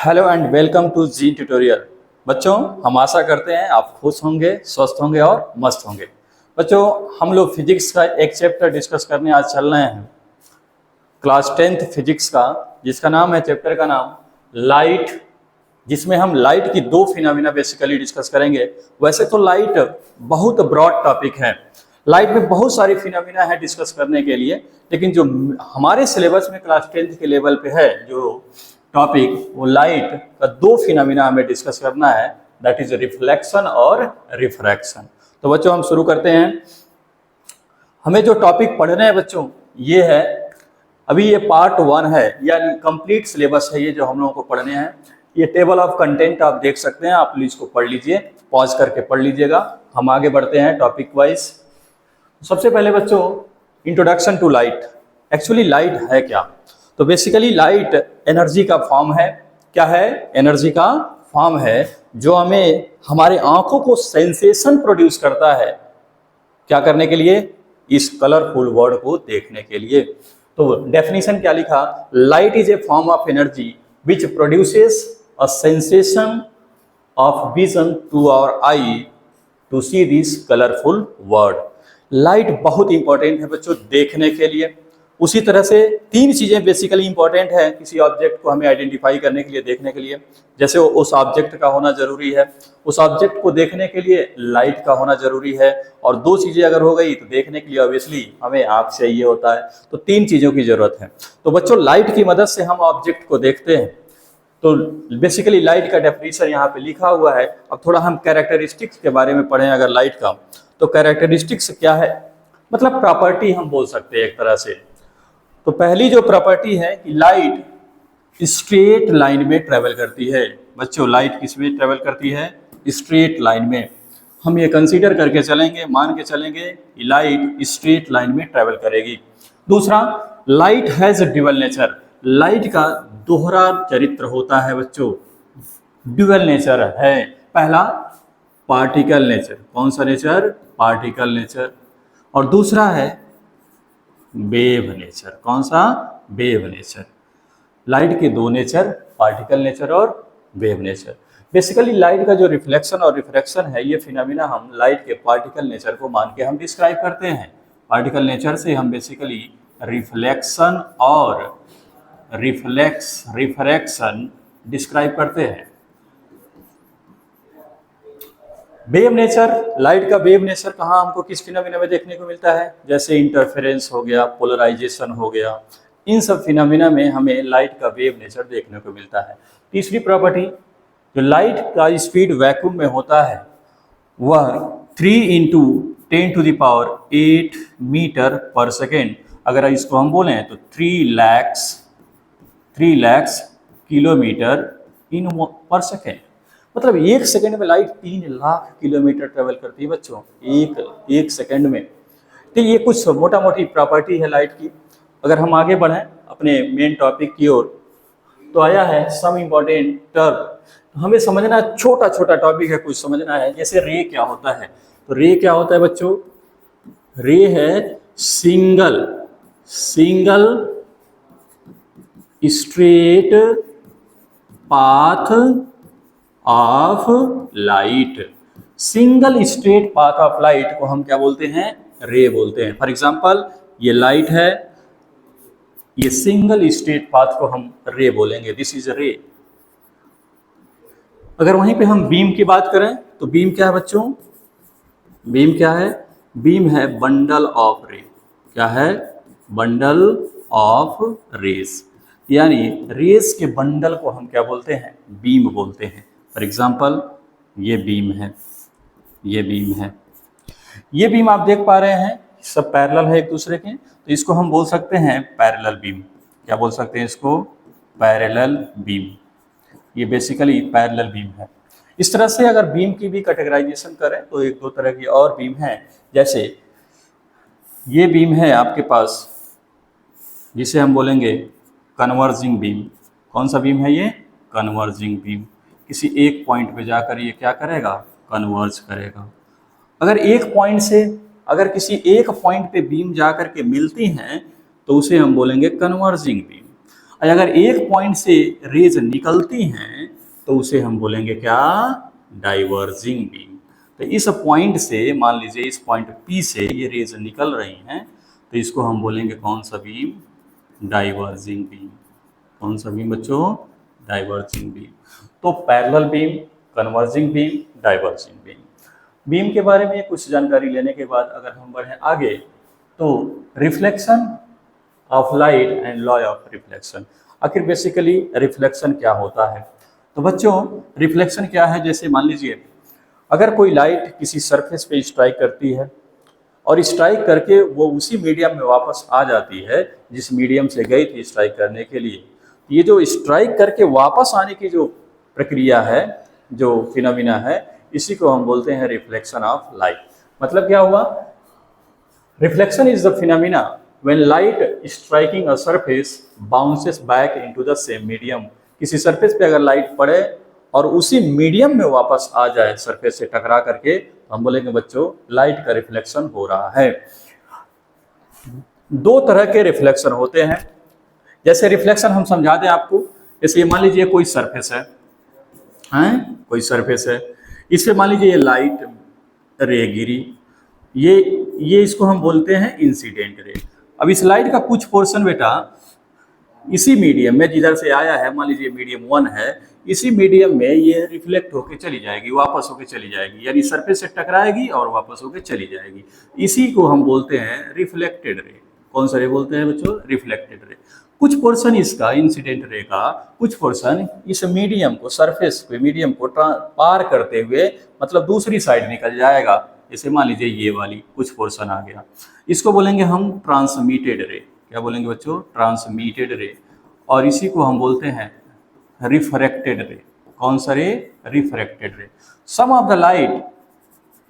Hello and welcome to G tutorial. बच्चों, हम आशा करते हैं आप खुश होंगे, स्वस्थ होंगे और मस्त होंगे। बच्चों, हम लोग फिजिक्स का एक चैप्टर डिस्कस करने आज चल रहे हैं, क्लास 10th फिजिक्स का, जिसका नाम है, चैप्टर का नाम लाइट, जिसमें हम लाइट की दो फिनोमिना बेसिकली डिस्कस करेंगे। वैसे तो लाइट बहुत ब्रॉड टॉपिक है, लाइट में बहुत सारी फिनोमिना है डिस्कस करने के लिए, लेकिन जो हमारे सिलेबस में क्लास 10th के लेवल पे है जो टॉपिक, वो लाइट का दो फिनोमिना हमें डिस्कस करना है, दैट इज रिफ्लेक्शन और रिफ्रैक्शन। तो बच्चों, हम शुरू करते हैं। हमें जो टॉपिक पढ़ने हैं बच्चों, ये है, अभी ये पार्ट 1 है, यानी कंप्लीट सिलेबस है ये जो हम लोगों को पढ़ने हैं। ये टेबल ऑफ कंटेंट आप देख सकते हैं, आप प्लीज को पढ़ लीजिए, पॉज करके पढ़ लीजिएगा। हम आगे बढ़ते हैं टॉपिक वाइज। सबसे पहले बच्चों, introduction to light. Actually light है क्या? तो बेसिकली लाइट एनर्जी का फॉर्म है। क्या है? एनर्जी का फॉर्म है जो हमें हमारे आंखों को सेंसेशन प्रोड्यूस करता है। क्या करने के लिए? इस कलरफुल वर्ड को देखने के लिए। तो डेफिनेशन क्या लिखा? Light is a form of energy which produces a sensation of vision to our eye to see this colourful word. Light बहुत इंपॉर्टेंट है बच्चों देखने के लिए। उसी तरह से तीन चीजें बेसिकली इंपॉर्टेंट है किसी ऑब्जेक्ट को हमें आइडेंटिफाई करने के लिए, देखने के लिए। जैसे उस ऑब्जेक्ट का होना जरूरी है, उस ऑब्जेक्ट को देखने के लिए लाइट का होना जरूरी है, और दो चीजें अगर हो गई तो देखने के लिए ऑब्वियसली हमें आंख चाहिए होता है। तो तीन चीजों की जरूरत है। तो बच्चों, लाइट की मदद से हम ऑब्जेक्ट को देखते हैं। तो बेसिकली लाइट का डेफिनेशन यहाँ पे लिखा हुआ है। अब थोड़ा हम कैरेक्टरिस्टिक्स के बारे में पढ़ें अगर लाइट का, तो कैरेक्टरिस्टिक्स क्या है? मतलब प्रॉपर्टी हम बोल सकते हैं एक तरह से। तो पहली जो प्रॉपर्टी है कि लाइट स्ट्रेट लाइन में ट्रेवल करती है। बच्चों, लाइट किस में ट्रेवल करती है? स्ट्रेट लाइन में। हम ये कंसीडर करके चलेंगे, मान के चलेंगे कि लाइट स्ट्रेट लाइन में ट्रेवल करेगी। दूसरा, light has dual nature. Light का दोहरा चरित्र होता है बच्चों, ड्यूअल नेचर है। पहला, पार्टिकल नेचर। कौन सा नेचर? Particle nature. और दूसरा है वेव नेचर। कौन सा? Wave nature. लाइट के दो नेचर, पार्टिकल नेचर और वेव नेचर। बेसिकली लाइट का जो रिफ्लेक्शन और रिफ्रैक्शन है, ये फिनोमिना हम लाइट के पार्टिकल नेचर को मान के हम डिस्क्राइब करते हैं। पार्टिकल नेचर से हम बेसिकली रिफ्लेक्शन और रिफ्रैक्शन डिस्क्राइब करते हैं। वेव नेचर, लाइट का वेव नेचर कहाँ हमको किस फिनोमिना में देखने को मिलता है? जैसे इंटरफेरेंस हो गया, पोलराइजेशन हो गया, इन सब फिनोमिना में हमें लाइट का वेव नेचर देखने को मिलता है। तीसरी प्रॉपर्टी, जो लाइट का स्पीड वैक्यूम में होता है वह 3 × 10⁸ मीटर पर सेकेंड। अगर इसको हम बोलें तो 3 लाख किलोमीटर इन पर सेकेंड। मतलब एक सेकंड में लाइट 3 लाख किलोमीटर ट्रेवल करती है बच्चों, एक सेकंड में। तो ये कुछ मोटा मोटी प्रॉपर्टी है लाइट की। अगर हम आगे बढ़ें अपने मेन टॉपिक की ओर, तो आया है सम इम्पॉर्टेंट टर्म। हमें समझना, छोटा छोटा टॉपिक है, कुछ समझना है। जैसे रे क्या होता है? तो रे क्या होता है बच्चों? रे है single straight path of light. Single straight path of light को हम क्या बोलते हैं? रे बोलते हैं। फॉर एग्जांपल, ये लाइट है, ये सिंगल स्ट्रेट पाथ को हम रे बोलेंगे, दिस इज रे। अगर वहीं पे हम बीम की बात करें तो बीम क्या है बच्चों? बीम क्या है? बीम है बंडल ऑफ रे। क्या है? Bundle of rays. यानी रेस के बंडल को हम क्या बोलते हैं? बीम बोलते हैं। फॉर एग्जाम्पल, ये बीम है, ये बीम है, ये बीम आप देख पा रहे हैं, सब पैरेलल है एक दूसरे के, तो इसको हम बोल सकते हैं पैरेलल बीम। क्या बोल सकते हैं इसको? Parallel beam. ये बेसिकली पैरेलल बीम है। इस तरह से अगर बीम की भी कैटेगराइजेशन करें तो एक दो तरह की और बीम है। जैसे ये बीम है आपके पास, जिसे हम बोलेंगे कन्वर्जिंग बीम। कौन सा बीम है ये? Converging beam. किसी एक पॉइंट पे जाकर ये क्या करेगा? कन्वर्ज करेगा। अगर किसी एक पॉइंट पे बीम जाकर के मिलती हैं तो उसे हम बोलेंगे कन्वर्जिंग बीम। और अगर एक पॉइंट से रेज निकलती हैं तो उसे हम बोलेंगे क्या, डाइवर्जिंग बीम। तो इस पॉइंट से, मान लीजिए इस पॉइंट P से ये रेज निकल रही हैं तो इसको हम बोलेंगे कौन सा बीम, डाइवर्जिंग बीम। कौन सा बीम बच्चों, डाइवर्जिंग बीम। तो parallel beam, converging beam, diverging beam. Beam के बारे में कुछ जानकारी लेने के बाद अगर हम बढ़ें आगे तो reflection of light and law of reflection. आखिर बेसिकली रिफ्लेक्शन क्या होता है? तो बच्चों रिफ्लेक्शन क्या है, जैसे मान लीजिए अगर कोई लाइट किसी सरफेस पे स्ट्राइक करती है और स्ट्राइक करके वो उसी मीडियम में वापस आ जाती है जिस मीडियम से गई थी स्ट्राइक करने के लिए, ये जो स्ट्राइक करके वापस आने की जो प्रक्रिया है, जो फिनोमिना है, इसी को हम बोलते हैं रिफ्लेक्शन ऑफ लाइट। मतलब क्या हुआ, reflection is the phenomena when light striking a surface bounces back into the same medium. किसी सरफेस पे अगर लाइट पड़े और उसी मीडियम में वापस आ जाए सरफेस से टकरा करके, तो हम बोलेंगे बच्चों लाइट का रिफ्लेक्शन हो रहा है। दो तरह के रिफ्लेक्शन होते हैं। जैसे रिफ्लेक्शन हम समझा दें आपको, जैसे मान लीजिए कोई सरफेस है, कोई सरफेस है, इस पे मान लीजिए ये लाइट रे गिरी, ये इसको हम बोलते हैं इंसिडेंट रे। अब इस लाइट का कुछ पोर्शन बेटा इसी मीडियम में जिधर से आया है, मान लीजिए मीडियम 1 है, इसी मीडियम में ये रिफ्लेक्ट होके चली जाएगी, वापस होके चली जाएगी, यानी सरफेस से टकराएगी और वापस होके चली जाएगी। इसी को हम बोलते हैं रिफ्लेक्टेड रे। कौन सा रे बोलते हैं बच्चों, रिफ्लेक्टेड रे। कुछ पोर्शन इसका इंसिडेंट रे का, कुछ पोर्शन इस मीडियम को, सरफेस पे मीडियम को पार करते हुए मतलब दूसरी साइड निकल जाएगा। जैसे मान लीजिए ये वाली कुछ पोर्शन आ गया, इसको बोलेंगे हम ट्रांसमिटेड रे। क्या बोलेंगे बच्चों, ट्रांसमिटेड रे। और इसी को हम बोलते हैं रिफ्रैक्टेड रे। कौन सा रे, रिफ्रैक्टेड रे। सम ऑफ द लाइट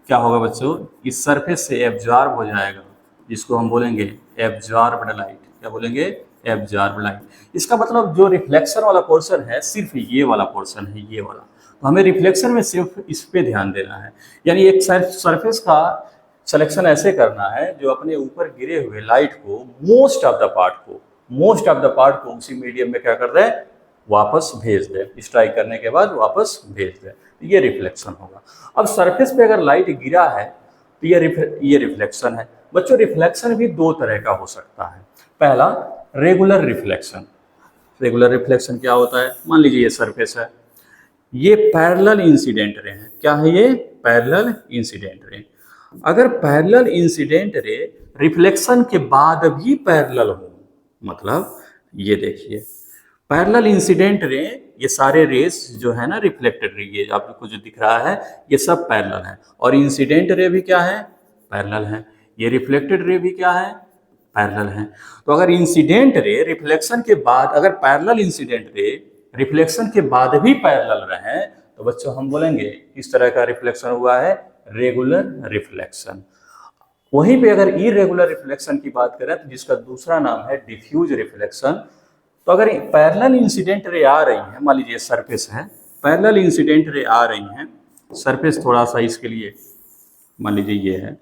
क्या होगा बच्चों, इस सरफेस से एब्जॉर्ब हो जाएगा, जिसको हम बोलेंगे एब्जॉर्ब्ड लाइट। क्या बोलेंगे, एब्जॉर्ब्ड लाइट। इसका मतलब जो रिफ्लेक्शन वाला पोर्शन है सिर्फ ये वाला पोर्शन है, ये वाला। तो हमें रिफ्लेक्शन में सिर्फ इस पे ध्यान देना है, यानी एक सरफेस का सिलेक्शन ऐसे करना है जो अपने ऊपर गिरे हुए लाइट को, मोस्ट ऑफ द पार्ट को उसी मीडियम में क्या कर दे, वापस भेज दे, स्ट्राइक करने के बाद वापस भेज दे। तो ये रिफ्लेक्शन होगा। अब सरफेस पे अगर लाइट गिरा है तो ये रिफ्लेक्शन है। बच्चों रिफ्लेक्शन भी दो तरह का हो सकता है। पहला रेगुलर रिफ्लेक्शन। रेगुलर रिफ्लेक्शन क्या होता है, मान लीजिए ये सरफेस है, ये पैरेलल इंसिडेंट रे है। क्या है ये, पैरेलल इंसिडेंट रे। अगर पैरेलल इंसिडेंट रे रिफ्लेक्शन के बाद भी पैरेलल हो, मतलब ये देखिए पैरेलल इंसिडेंट रे, ये सारे रेस जो है ना रिफ्लेक्टेड रे, ये आपको जो दिख रहा है ये सब पैरेलल है। और इंसिडेंट रे भी क्या है, पैरेलल है। ये रिफ्लेक्टेड रे भी क्या है, पैरेलल है। तो अगर इंसिडेंट रे रिफ्लेक्शन के बाद, अगर पैरेलल इंसिडेंट रे रिफ्लेक्शन के बाद भी पैरेलल रहे तो बच्चों हम बोलेंगे इस तरह का रिफ्लेक्शन हुआ है रेगुलर रिफ्लेक्शन। वहीं पे अगर इरेगुलर रिफ्लेक्शन की बात करें तो जिसका दूसरा नाम है डिफ्यूज रिफ्लेक्शन। तो अगर पैरेलल इंसिडेंट रे आ रही है, मान लीजिए सरफेस है, पैरेलल इंसिडेंट रे आ रही हैं, सरफेस थोड़ा सा इसके लिए मान लीजिए ये है,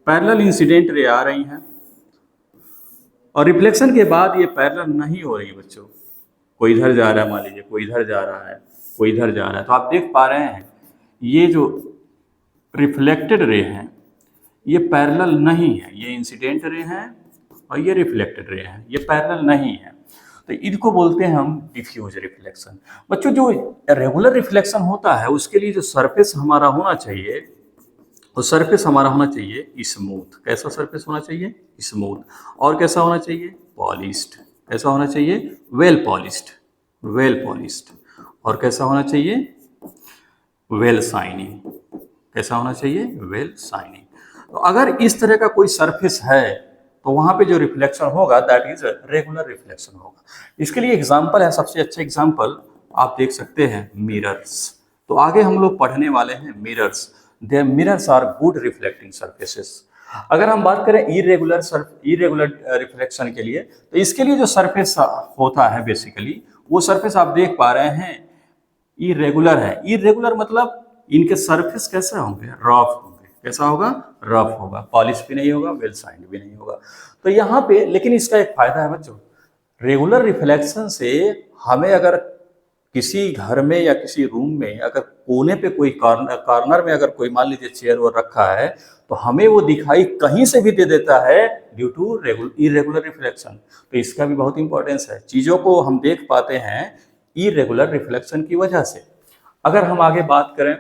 पैरेलल इंसिडेंट रे आ रही हैं और रिफ्लेक्शन के बाद ये पैरेलल नहीं हो रही बच्चों, कोई इधर जा रहा है, मान लीजिए कोई इधर जा रहा है, कोई इधर जा रहा है, तो आप देख पा रहे हैं ये जो रिफ्लेक्टेड रे हैं ये पैरेलल नहीं है, ये इंसिडेंट रे हैं और ये रिफ्लेक्टेड रे हैं, ये पैरेलल नहीं है। तो इनको बोलते हैं हम डिफ्यूज रिफ्लेक्शन। बच्चों जो रेगुलर रिफ्लेक्शन होता है उसके लिए जो सरफेस हमारा होना चाहिए, तो सरफेस हमारा होना चाहिए स्मूथ। कैसा सरफेस होना चाहिए, स्मूथ। और कैसा होना चाहिए, पॉलिश्ड। कैसा होना चाहिए, वेल पॉलिश्ड, वेल पॉलिश्ड। और कैसा होना चाहिए, वेल शाइनिंग। कैसा होना चाहिए, वेल शाइनिंग। तो अगर इस तरह का कोई सरफेस है तो वहां पे जो रिफ्लेक्शन होगा दैट इज रेगुलर रिफ्लेक्शन होगा। इसके लिए एग्जांपल है, सबसे अच्छा एग्जांपल आप देख सकते हैं मिरर्स। तो आगे हम लोग पढ़ने वाले हैं mirrors. There mirrors are good reflecting surfaces. अगर हम बात करें इरेगुलर रिफ्लेक्शन के लिए, तो इसके लिए जो सरफेस होता है बेसिकली वो सरफेस आप देख पा रहे हैं इरेगुलर है। इरेगुलर मतलब इनके सरफेस कैसे होंगे, रफ होंगे। कैसा होगा, रफ होगा, पॉलिश भी नहीं होगा, वेल शाइंड भी नहीं होगा। तो यहाँ पे लेकिन इसका एक फायदा है बच्चों, रेगुलर रिफ्लेक्शन से हमें अगर किसी घर में या किसी रूम में अगर कोने पे कोई कॉर्नर में अगर कोई मान लीजिए चेयर वो रखा है तो हमें वो दिखाई कहीं से भी दे देता है ड्यू टू इरेगुलर रिफ्लेक्शन। तो इसका भी बहुत इंपॉर्टेंस है, चीज़ों को हम देख पाते हैं इरेगुलर रिफ्लेक्शन की वजह से। अगर हम आगे बात करें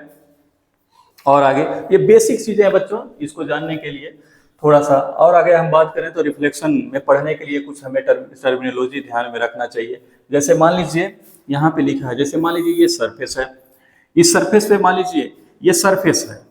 और आगे, ये बेसिक चीज़ें हैं बच्चों, इसको जानने के लिए थोड़ा सा और आगे हम बात करें तो रिफ्लेक्शन में पढ़ने के लिए कुछ हमें टर्मिनोलॉजी ध्यान में रखना चाहिए। जैसे मान लीजिए यहाँ पे लिखा है, जैसे मान लीजिए ये सरफेस है, इस सरफेस पे मान लीजिए ये सरफेस है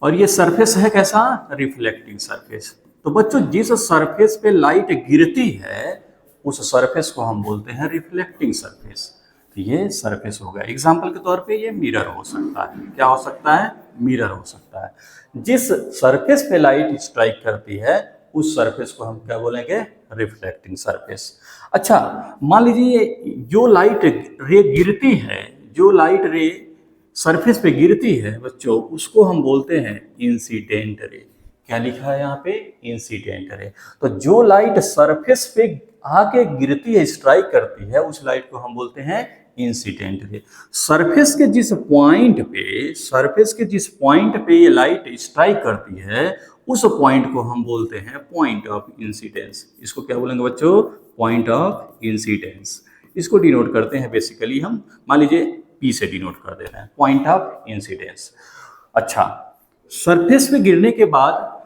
और ये सरफेस है कैसा, रिफ्लेक्टिंग सरफेस। तो बच्चों जिस सरफेस पे लाइट गिरती है उस सरफेस को हम बोलते हैं रिफ्लेक्टिंग सरफेस। तो ये सरफेस हो गया। एग्जाम्पल के तौर पे ये मिरर हो सकता है, क्या हो सकता है, मिरर हो सकता है। जिस सरफेस पे लाइट स्ट्राइक करती है उस सरफेस को हम क्या बोलेंगे, रिफ्लेक्टिंग सरफेस। अच्छा मान लीजिए जो लाइट रे गिरती है, जो लाइट रे सरफेस पे गिरती है बच्चों, उसको हम बोलते हैं इंसिडेंट रे। क्या लिखा है यहाँ पे, इंसिडेंट रे। तो जो लाइट सरफेस पे आके गिरती है, स्ट्राइक करती है, उस लाइट को हम बोलते हैं इंसिडेंट रे। सरफेस के जिस पॉइंट पे, सरफेस के जिस पॉइंट पे ये लाइट स्ट्राइक करती है उस पॉइंट को हम बोलते हैं पॉइंट ऑफ इंसिडेंस। इसको क्या बोलेंगे बच्चों, पॉइंट ऑफ इंसिडेंस। इसको डिनोट करते हैं बेसिकली हम, मान लीजिए पी से डिनोट कर देते हैं, पॉइंट ऑफ इंसिडेंस। अच्छा सरफेस पे गिरने के बाद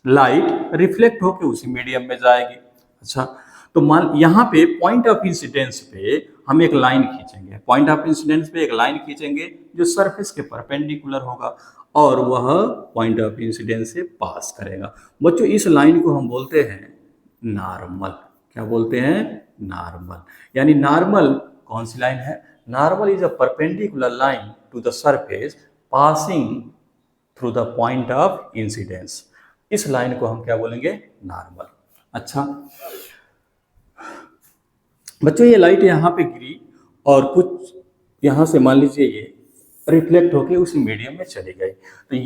लाइट रिफ्लेक्ट होकर उसी मीडियम में जाएगी। अच्छा तो मान यहाँ पे पॉइंट ऑफ इंसिडेंस पे हम एक लाइन खींचेंगे, पॉइंट ऑफ इंसिडेंस पे एक लाइन खींचेंगे जो सरफेस के परपेंडिकुलर होगा और वह पॉइंट ऑफ इंसिडेंस से पास करेगा। बच्चों इस लाइन को हम बोलते हैं नॉर्मल। क्या बोलते हैं, नॉर्मल। यानी नॉर्मल कौन सी लाइन है, normal is a perpendicular line to the surface passing through the point of incidence. इस लाइन को हम क्या बोलेंगे, नॉर्मल। अच्छा बच्चों ये लाइट यहाँ पे गिरी और कुछ यहाँ से मान लीजिए ये रिफ्लेक्ट होके उसी मीडियम में चली गई, तो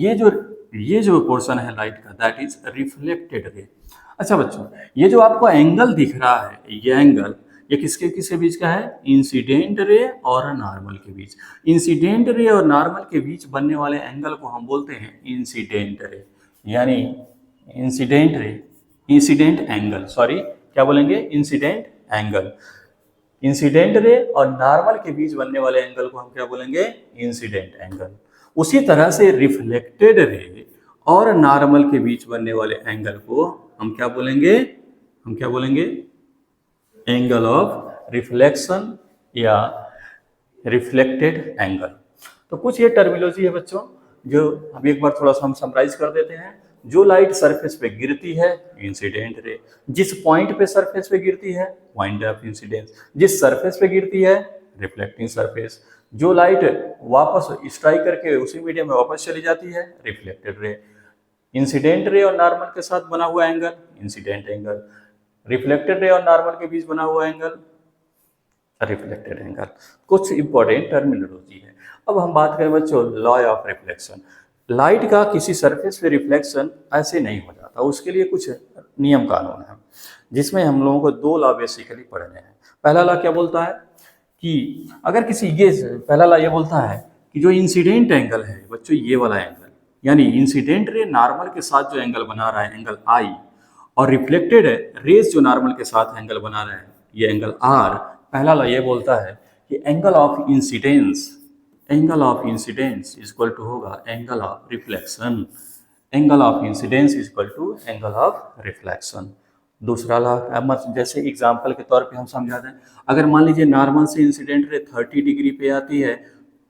ये जो पोर्शन है लाइट का दैट इज रिफ्लेक्टेड रे। अच्छा बच्चों ये जो आपको एंगल दिख रहा है, ये एंगल ये किसके किसके बीच का है, इंसिडेंट रे और नॉर्मल के बीच। इंसिडेंट रे और नॉर्मल के बीच बनने वाले एंगल को हम बोलते हैं इंसिडेंट रे, यानी incident ray, incident angle, sorry क्या बोलेंगे, इंसिडेंट एंगल। इंसिडेंट रे और नॉर्मल के बीच बनने वाले एंगल को हम क्या बोलेंगे, इंसिडेंट एंगल। उसी तरह से रिफ्लेक्टेड रे और नॉर्मल के बीच बनने वाले एंगल को हम क्या बोलेंगे, हम क्या बोलेंगे, एंगल ऑफ रिफ्लेक्शन या रिफ्लेक्टेड एंगल। तो कुछ ये टर्मिनोलॉजी है बच्चों जो हम एक बार थोड़ा सा हम समराइज कर देते हैं। जो लाइट सरफेस पे गिरती है इंसिडेंट रे, जिस पॉइंट पे सरफेस पे गिरती है पॉइंट ऑफ इंसिडेंस, जिस सरफेस पे गिरती है रिफ्लेक्टिंग सरफेस, जो लाइट वापस स्ट्राइक करके उसी मीडियम में वापस चली जाती है रिफ्लेक्टेड रे। इंसिडेंट रे और नॉर्मल के साथ बना हुआ angle incident angle, reflected ray और नॉर्मल के बीच बना हुआ एंगल रिफ्लेक्टेड एंगल। कुछ इंपॉर्टेंट टर्मिनोलॉजी है। अब हम बात करें बच्चों लॉ ऑफ रिफ्लेक्शन। लाइट का किसी सरफेस पे रिफ्लेक्शन ऐसे नहीं हो जाता, उसके लिए कुछ नियम कानून है जिसमें हम लोगों को दो लॉ बेसिकली पढ़ने हैं। पहला लॉ क्या बोलता है कि अगर किसी, ये पहला लॉ ये बोलता है कि जो इंसिडेंट एंगल है बच्चों, ये वाला एंगल यानी इंसिडेंट रे नॉर्मल के साथ जो एंगल बना रहा है एंगल आई, और रिफ्लेक्टेड रेज जो नॉर्मल के साथ एंगल बना रहे हैं ये एंगल आर। पहला लॉ ये बोलता है कि angle of incidence, angle of incidence equal to होगा angle of reflection, angle of incidence equal to angle of reflection. दूसरा लॉ जैसे एग्जांपल के तौर पे हम समझा दें, अगर मान लीजिए नॉर्मल से इंसिडेंट रे 30 डिग्री पे आती है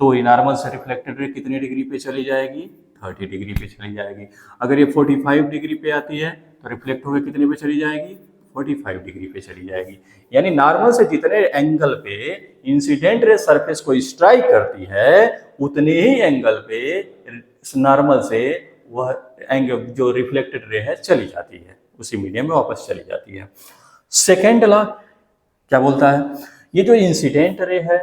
तो ये नॉर्मल से रिफ्लेक्टेड रे कितनी डिग्री पे चली जाएगी, 30 डिग्री पे चली जाएगी। अगर ये 45 डिग्री पे आती है तो रिफ्लेक्ट होकर कितने पे चली जाएगी, 45 डिग्री पे चली जाएगी। यानी नॉर्मल से जितने एंगल पे इंसिडेंट रे सरफेस को स्ट्राइक करती है उतने ही एंगल पे नॉर्मल से वह एंगल जो रिफ्लेक्टेड रे है चली जाती है, उसी मीडियम में वापस चली जाती है। सेकेंड लॉ क्या बोलता है, ये जो इंसिडेंट रे है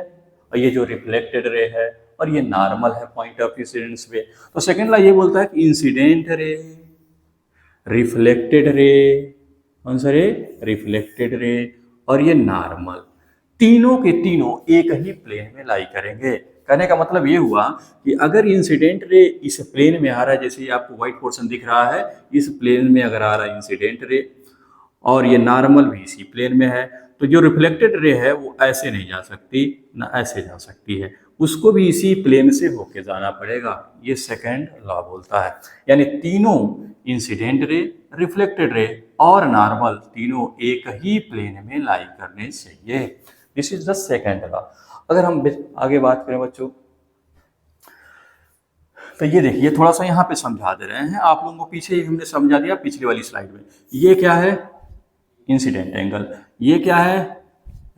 और ये जो रिफ्लेक्टेड रे है और ये नॉर्मल है पॉइंट ऑफ इंसिडेंस पे, तो सेकेंड लॉ ये बोलता है कि incident ray, reflected ray answer है रिफ्लेक्टेड रे। और ये नॉर्मल, तीनों के तीनों एक ही प्लेन में लाई करेंगे। कहने का मतलब ये हुआ कि अगर इंसिडेंट रे इस प्लेन में आ रहा है, जैसे आपको व्हाइट पोर्शन दिख रहा है, इस प्लेन में अगर आ रहा है इंसिडेंट रे, और ये नॉर्मल भी इसी प्लेन में है, तो जो रिफ्लेक्टेड रे है वो ऐसे नहीं जा सकती, ना ऐसे जा सकती है, उसको भी इसी प्लेन से होके जाना पड़ेगा। ये सेकंड लॉ बोलता है। यानी तीनों इंसिडेंट रे, रिफ्लेक्टेड रे और नॉर्मल तीनों एक ही प्लेन में लाई करने चाहिए। This is the second law. अगर हम आगे बात करें बच्चों, तो ये देखिए थोड़ा सा यहाँ पे समझा दे रहे हैं आप लोगों को, पीछे ही हमने समझा दिया पिछली वाली स्लाइड में। ये क्या है? Incident angle. ये क्या है?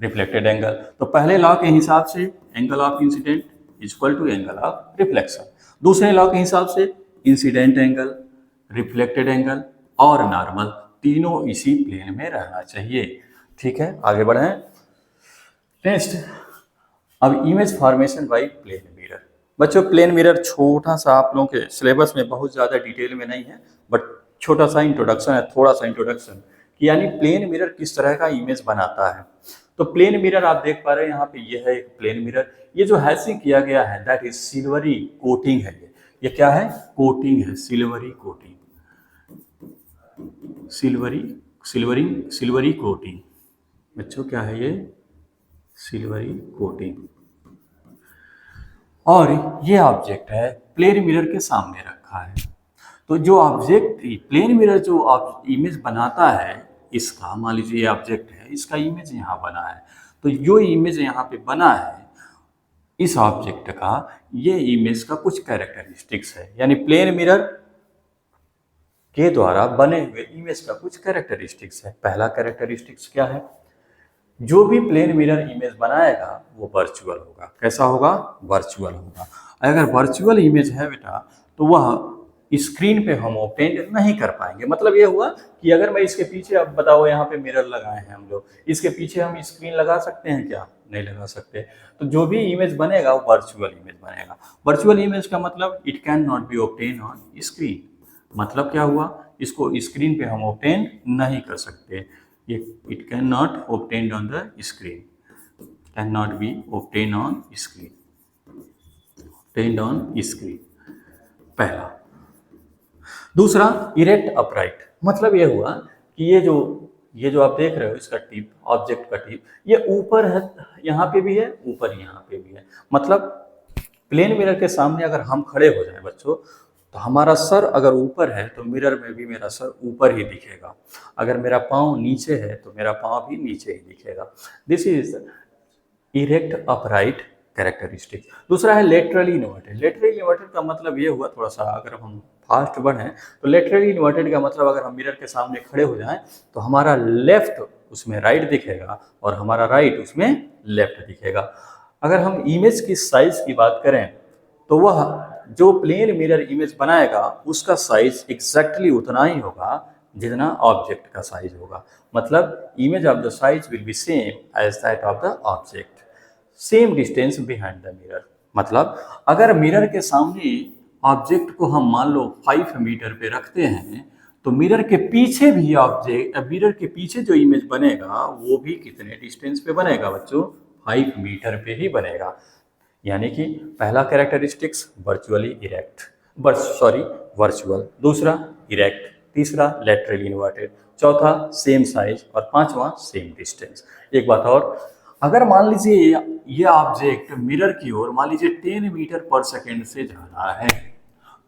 Reflected angle. तो पहले लॉ के हिसाब से angle of incident equal to angle of reflection. दूसरे लॉ के हिसाब से इंसिडेंट एंगल, रिफ्लेक्टेड एंगल और नॉर्मल तीनों इसी प्लेन में रहना चाहिए। ठीक है, आगे बढ़ें। नेक्स्ट, अब image formation by plane mirror. बच्चों प्लेन मिरर छोटा सा आप लोगों के सिलेबस में बहुत ज़्यादा डिटेल में नहीं है, बट छोटा सा इंट्रोडक्शन है, थोड़ा सा इंट्रोडक्शन कि यानी प्लेन मिरर किस तरह का इमेज बनाता है। तो प्लेन मिरर आप देख पा रहे हैं यहाँ पे, ये है एक प्लेन मिरर। ये जो हैसिंग किया गया है दैट इज सिल्वरी कोटिंग है। ये क्या है? कोटिंग है, सिल्वरी कोटिंग, सिल्वरी कोटिंग। बच्चों क्या है ये? Silvery coating. और ये ऑब्जेक्ट है प्लेन मिरर के सामने रखा है। तो जो ऑब्जेक्ट प्लेन मिरर जो इमेज बनाता है, इसका मान लीजिए ये ऑब्जेक्ट है, इसका इमेज यहाँ बना है। तो जो इमेज यहाँ पे बना है इस ऑब्जेक्ट का, ये इमेज का कुछ कैरेक्टरिस्टिक्स है। यानी प्लेन मिरर के द्वारा बने हुए इमेज का कुछ कैरेक्टरिस्टिक्स है। पहला कैरेक्टरिस्टिक्स क्या है? जो भी प्लेन मिरर इमेज बनाएगा वो वर्चुअल होगा। कैसा होगा? वर्चुअल होगा। अगर वर्चुअल इमेज है बेटा, तो वह स्क्रीन पे हम ऑब्टेन नहीं कर पाएंगे। मतलब ये हुआ कि अगर मैं इसके पीछे, अब बताओ यहाँ पे मिरर लगाए हैं हम लोग, इसके पीछे हम स्क्रीन लगा सकते हैं क्या? नहीं लगा सकते। तो जो भी इमेज बनेगा वो वर्चुअल इमेज बनेगा। वर्चुअल इमेज का मतलब it can not be obtain on screen. मतलब क्या हुआ? इसको स्क्रीन पे हम ऑब्टेन नहीं कर सकते। ये it can not obtained on the screen, can not be obtain on screen, obtained on screen, पहला। दूसरा, इरेक्ट अपराइट। मतलब ये हुआ कि ये जो आप देख रहे हो इसका टिप, ऑब्जेक्ट का टिप, ये ऊपर है, यहाँ पे भी है, ऊपर यहाँ पे भी है। मतलब प्लेन मिरर के सामने अगर हम खड़े हो जाएं बच्चों, तो हमारा सर अगर ऊपर है तो मिरर में भी मेरा सर ऊपर ही दिखेगा। अगर मेरा पाँव नीचे है तो मेरा पाँव भी नीचे ही दिखेगा। This is erect upright characteristic. दूसरा है लेटरली इन्वर्टेड। लेटरली इन्वर्टेड का मतलब ये हुआ, थोड़ा सा अगर हम फास्ट बढ़ें तो लेटरली इन्वर्टेड का मतलब अगर हम मिरर के सामने खड़े हो जाएं तो हमारा लेफ्ट उसमें राइट दिखेगा और हमारा राइट उसमें लेफ्ट दिखेगा। अगर हम इमेज की साइज की बात करें तो वह जो प्लेन मिरर इमेज बनाएगा उसका साइज एग्जैक्टली उतना ही होगा जितना ऑब्जेक्ट का साइज होगा। मतलब image of the size will be same as that of the object, same distance behind the mirror. मतलब अगर मिरर के सामने ऑब्जेक्ट को हम मान लो 5 मीटर पे रखते हैं, तो मिरर के पीछे भी ऑब्जेक्ट, मिरर के पीछे जो इमेज बनेगा वो भी कितने डिस्टेंस पे बनेगा बच्चों? 5 मीटर पे ही बनेगा। यानी कि पहला कैरेक्टरिस्टिक्स वर्चुअली इरेक्ट, वर्चुअल। दूसरा इरेक्ट। तीसरा लेटरली इन्वर्टेड। चौथा सेम साइज। और पांचवा सेम डिस्टेंस। एक बात और, अगर मान लीजिए ये ऑब्जेक्ट मिरर की ओर मान लीजिए 10 मीटर पर सेकेंड से जा रहा है,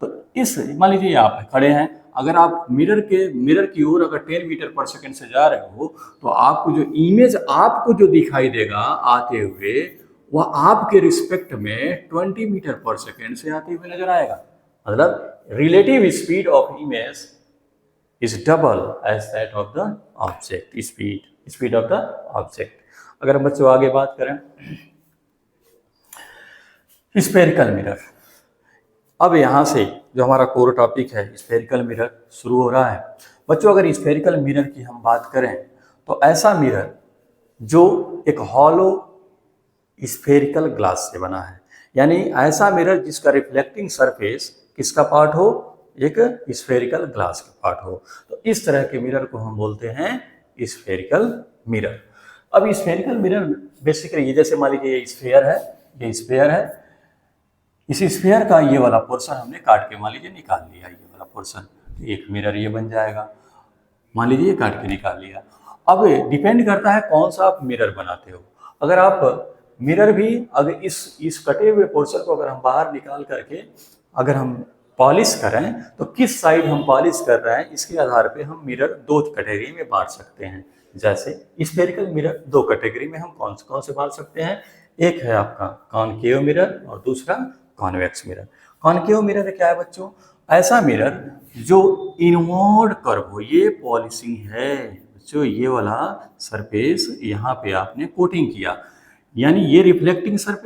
तो इस मान लीजिए आप खड़े हैं, अगर आप मिरर की ओर अगर 10 मीटर पर सेकेंड से जा रहे हो, तो आपको जो इमेज आपको जो दिखाई देगा आते हुए, वह आपके रिस्पेक्ट में 20 मीटर पर सेकेंड से आते हुए नजर आएगा। मतलब relative speed of image is double as that of the object, speed of the object. अगर हम बच्चों आगे बात करें, स्फेरिकल मिरर। अब यहाँ से जो हमारा कोर टॉपिक है स्फेरिकल मिरर शुरू हो रहा है। बच्चों अगर स्फेरिकल मिरर की हम बात करें तो ऐसा मिरर जो एक हॉलो स्फेरिकल ग्लास से बना है, यानी ऐसा मिरर जिसका रिफ्लेक्टिंग सरफेस किसका पार्ट हो? एक स्फेरिकल ग्लास का पार्ट हो। तो इस तरह के मिरर को हम बोलते हैं स्फेरिकल मिरर। अब स्फेरिकल मिरर बेसिकली ये जैसे मान लीजिए ये स्फेयर है, ये स्फेयर है, इस स्फेयर का ये वाला पोर्शन हमने काट के मान लीजिए निकाल लिया, ये वाला पोर्शन, तो एक मिरर ये बन जाएगा, मान लीजिए ये काट के निकाल लिया। अब डिपेंड करता है कौन सा आप मिरर बनाते हो। अगर आप मिरर भी अगर इस कटे हुए पोर्शन को अगर हम बाहर निकाल करके अगर हम पॉलिश करें तो किस साइड हम पॉलिश कर रहे हैं इसके आधार पे हम मिरर दो कैटेगरी में बांट सकते हैं। जैसे स्फेरिकल मिरर दो कैटेगरी में हम कौन से बांट सकते हैं, एक है आपका कॉनकेव मिरर और दूसरा कॉन्वेक्स मिरर। कॉनकेव मिरर क्या है बच्चों, ऐसा मिरर जो इनवर्ड कर्व हो, ये पॉलिशिंग है बच्चों, ये वाला सरफेस यहाँ पे आपने कोटिंग किया, यानी ये रिफ्लेक्टिंग सरफेस